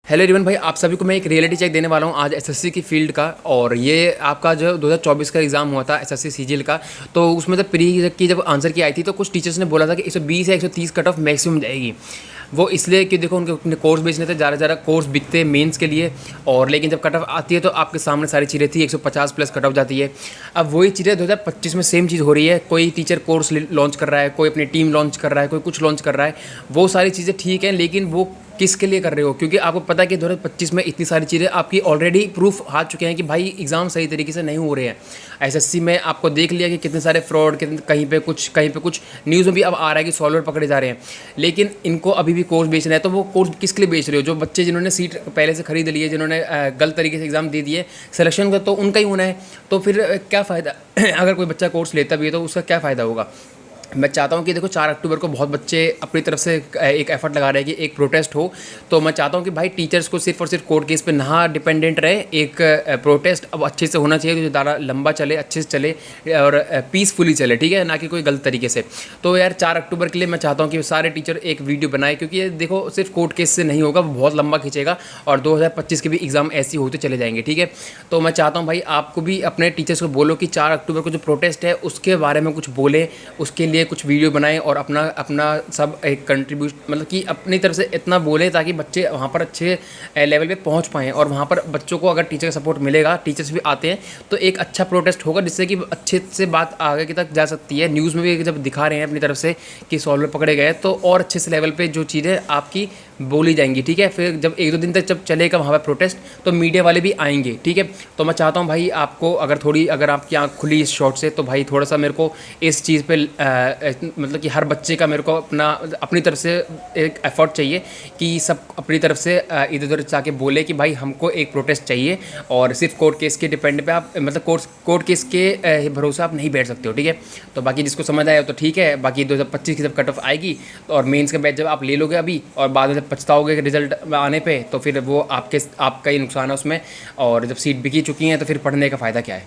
Hello everyone भाई, आप सभी को मैं एक रियलिटी चेक देने वाला हूँ आज एसएससी की फील्ड का। और ये आपका जो 2024 का एग्ज़ाम हुआ था एसएससी सीजीएल का, तो उसमें जब प्री की जब आंसर की आई थी तो कुछ टीचर्स ने बोला था कि 120 या 130 कट ऑफ मैक्सिमम जाएगी। वो इसलिए कि देखो उनके अपने कोर्स बेचने थे, ज़्यादा से ज़्यादा कोर्स बिकते हैं मेंस के लिए। और लेकिन जब कट ऑफ आती है तो आपके सामने सारी चीज़ें थी, 150 प्लस कट ऑफ जाती है। अब वही चीज़ें 2025 में सेम चीज़ हो रही है। कोई टीचर कोर्स लॉन्च कर रहा है, कोई अपनी टीम लॉन्च कर रहा है, कोई कुछ लॉन्च कर रहा है। वो सारी चीज़ें ठीक हैं, लेकिन वो किसके लिए कर रहे हो? क्योंकि आपको पता है कि 2025 में इतनी सारी चीज़ें आपकी ऑलरेडी प्रूफ आ चुके हैं कि भाई एग्ज़ाम सही तरीके से नहीं हो रहे हैं। एसएससी में आपको देख लिया कि कितने सारे फ्रॉड, कितने कहीं पे कुछ न्यूज़ में भी अब आ रहा है कि सॉल्वर पकड़े जा रहे हैं। लेकिन इनको अभी भी कोर्स बेचना है, तो वो कोर्स किसके लिए बेच रहे हो? जो बच्चे जिन्होंने सीट पहले से खरीद ली है, जिन्होंने गलत तरीके से एग्ज़ाम दे दिए, सिलेक्शन का तो उनका ही होना है। तो फिर क्या फ़ायदा? अगर कोई बच्चा कोर्स लेता भी है तो उसका क्या फ़ायदा होगा? मैं चाहता हूँ कि देखो 4 अक्टूबर को बहुत बच्चे अपनी तरफ से एक एफर्ट लगा रहे हैं कि एक प्रोटेस्ट हो। तो मैं चाहता हूँ कि भाई टीचर्स को सिर्फ और सिर्फ कोर्ट केस पे ना डिपेंडेंट रहे। एक प्रोटेस्ट अब अच्छे से होना चाहिए, जो ज़्यादा लंबा चले, अच्छे से चले और पीसफुली चले, ठीक है, ना कि कोई गलत तरीके से। तो यार 4 अक्टूबर के लिए मैं चाहता हूँ कि सारे टीचर एक वीडियो बनाए, क्योंकि ये देखो सिर्फ कोर्ट केस से नहीं होगा, वो बहुत लंबा खींचेगा और 2025 के भी एग्ज़ाम ऐसे ही होते चले जाएंगे, ठीक है। तो मैं चाहता हूँ भाई आपको भी अपने टीचर्स को बोलो कि 4 अक्टूबर को जो प्रोटेस्ट है उसके बारे में कुछ बोलें, उसके लिए कुछ वीडियो बनाएं और अपना अपना सब एक कंट्रीब्यूट, मतलब कि अपनी तरफ से इतना बोलें ताकि बच्चे वहाँ पर अच्छे लेवल पे पहुँच पाएँ। और वहाँ पर बच्चों को अगर टीचर का सपोर्ट मिलेगा, टीचर्स भी आते हैं, तो एक अच्छा प्रोटेस्ट होगा जिससे कि अच्छे से बात आगे की तक जा सकती है। न्यूज़ में भी जब दिखा रहे हैं अपनी तरफ से कि सॉल्वर पकड़े गए, तो और अच्छे से लेवल पर जो चीज़ें आपकी बोली जाएंगी, ठीक है। फिर जब 1-2 दिन तक जब चलेगा वहाँ पर प्रोटेस्ट, तो मीडिया वाले भी आएंगे, ठीक है। तो मैं चाहता हूँ भाई आपको अगर आपकी आँख खुली इस शॉट से, तो भाई थोड़ा सा मेरे को इस चीज़ पे मतलब कि हर बच्चे का मेरे को अपनी तरफ से एक एफर्ट चाहिए कि सब अपनी तरफ से इधर उधर जाके बोले कि भाई हमको एक प्रोटेस्ट चाहिए। और सिर्फ कोर्ट केस के डिपेंड पे आप, मतलब कोर्ट केस के भरोसा आप नहीं बैठ सकते हो, ठीक है। तो बाकी जिसको समझ आया तो ठीक है। बाकी 2025 की जब कट ऑफ आएगी और मेंस का बैच जब आप ले लोगे अभी, और बाद में जब पछताओगे रिजल्ट आने पे, तो फिर वो आपका ही नुकसान है उसमें। और जब सीट बिकी चुकी हैं तो फिर पढ़ने का फ़ायदा क्या है?